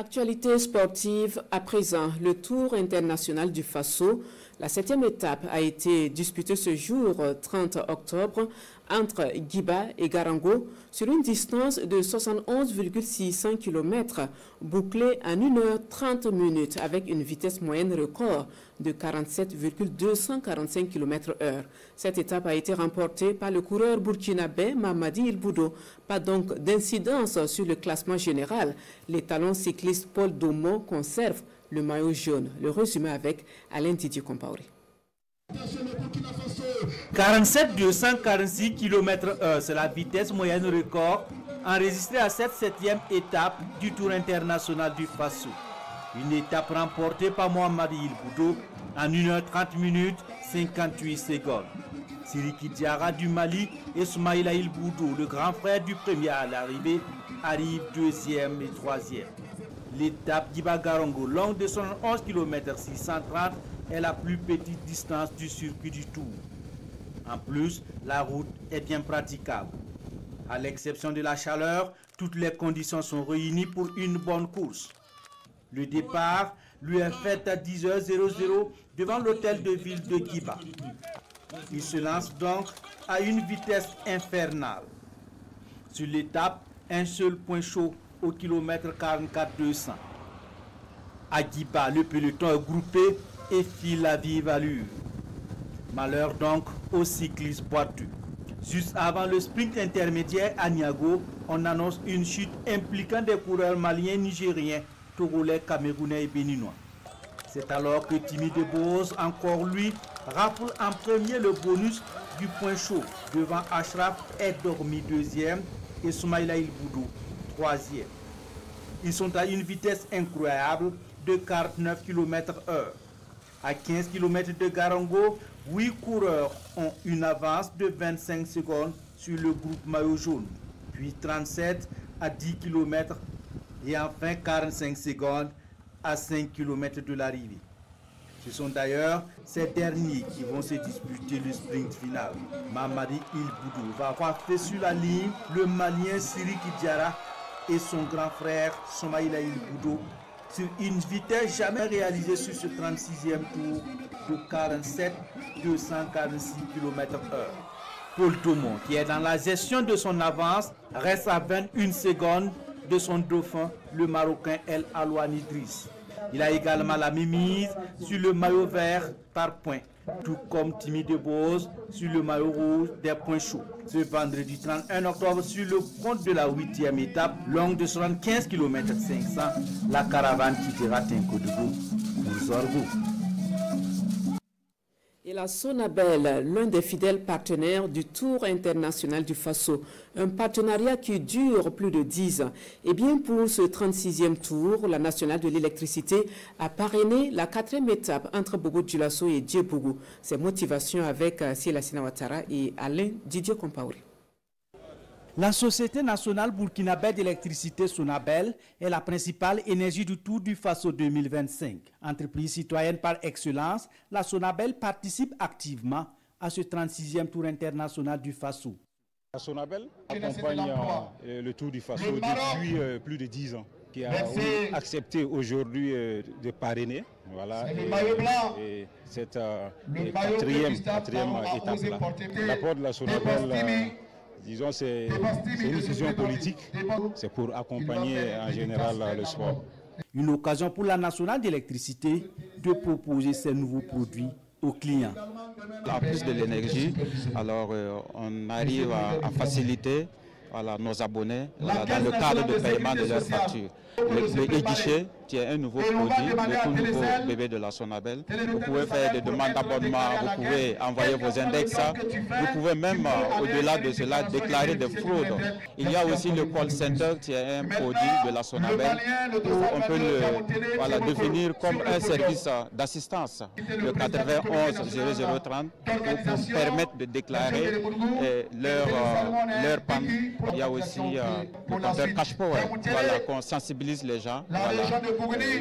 Actualité sportive à présent, le Tour international du Faso. La 7e étape a été disputée ce jour 30 octobre entre Guiba et Garango sur une distance de 71,65 km bouclée en 1h30 avec une vitesse moyenne record de 47,245 km/h. Cette étape a été remportée par le coureur burkinabé Mamadi Ilboudo. Pas donc d'incidence sur le classement général. Les talons cyclistes Paul Domo conserve le maillot jaune. Le résumé avec Alain Didier Compaoré. 47,246 km/h, c'est la vitesse moyenne record enregistrée à cette 7e étape du Tour international du Faso. Une étape remportée par Mamadi Ilboudo en 1h30 58 secondes. Siriki Diarra du Mali et Soumaïla Ilboudo, le grand frère du premier à l'arrivée, arrivent 2e et 3e. L'étape Guiba-Garango, longue de 71 km 630, est la plus petite distance du circuit du Tour. En plus, la route est bien praticable. À l'exception de la chaleur, toutes les conditions sont réunies pour une bonne course. Le départ lui est fait à 10h00 devant l'hôtel de ville de Guiba. Il se lance donc à une vitesse infernale. Sur l'étape, un seul point chaud au kilomètre 44,200. À Guiba, le peloton est groupé et file à vive allure. Malheur donc aux cyclistes boiteux. Juste avant le sprint intermédiaire à Niago, on annonce une chute impliquant des coureurs maliens, nigériens, togolais, camerounais et béninois. C'est alors que Timmy Debose, encore lui, rafle en premier le bonus du point chaud devant Ashraf et Dormi 2e et Soumaïla Ilboudo 3e. Ils sont à une vitesse incroyable de 49 km/h. À 15 km de Garango, 8 coureurs ont une avance de 25 secondes sur le groupe maillot jaune, puis 37 à 10 km et enfin 45 secondes à 5 km de l'arrivée. Ce sont d'ailleurs ces derniers qui vont se disputer le sprint final. Mamadi Ilboudo va coiffer sur la ligne le Malien Siriki Diarra et son grand frère Soumaïla Ilboudo sur une vitesse jamais réalisée sur ce 36e tour de 47,246 km/h. Paul Domon, qui est dans la gestion de son avance, reste à 21 secondes de son dauphin, le Marocain El Alouane Idriss. Il a également la mémise sur le maillot vert par points, tout comme Timmy Debose sur le maillot rouge des points chauds. Ce vendredi 31 octobre, sur le compte de la 8e étape, longue de 75 km 500, la caravane quittera Tinkodougou pour Zorgo. Et la Sonabel, l'un des fidèles partenaires du Tour international du Faso, un partenariat qui dure plus de 10 ans. Et bien pour ce 36e tour, la nationale de l'électricité a parrainé la 4e étape entre Bobo Dioulasso et Djebougou. Ses motivations avec Silasina Ouattara et Alain Didier Compaoré. La Société nationale burkinabé d'électricité Sonabel est la principale énergie du Tour du Faso 2025. Entreprise citoyenne par excellence, la Sonabel participe activement à ce 36e Tour international du Faso. La Sonabel accompagne le Tour du Faso depuis plus de 10 ans, qui a accepté aujourd'hui de parrainer cette quatrième étape-là. L'apport de la Sonabel, disons, c'est une décision politique, c'est pour accompagner en général le sport. Une occasion pour la nationale d'électricité de proposer ses nouveaux produits aux clients. En plus de l'énergie, alors on arrive à faciliter nos abonnés dans le cadre de paiement de leurs factures. Le e-guichet, qui est un nouveau produit, le tout nouveau bébé de la Sonabel. Vous pouvez faire des demandes d'abonnement, vous pouvez envoyer vos index, vous pouvez même, au-delà de cela, déclarer des fraudes. Il y a aussi le call center, qui est un produit de la Sonabel, où on peut le définir comme un service d'assistance, le 91 0030, pour permettre de déclarer leur panne. Il y a aussi le compteur Cash Power, qu'on sensibilise les gens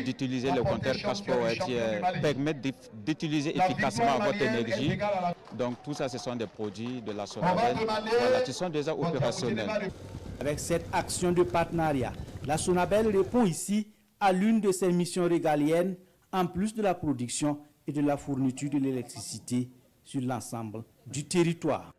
d'utiliser le compteur Cash Power qui permet d'utiliser efficacement votre énergie. Donc tout ça, ce sont des produits de la Sonabel qui sont déjà opérationnels. Avec cette action de partenariat, la Sonabel répond ici à l'une de ses missions régaliennes, en plus de la production et de la fourniture de l'électricité sur l'ensemble du territoire.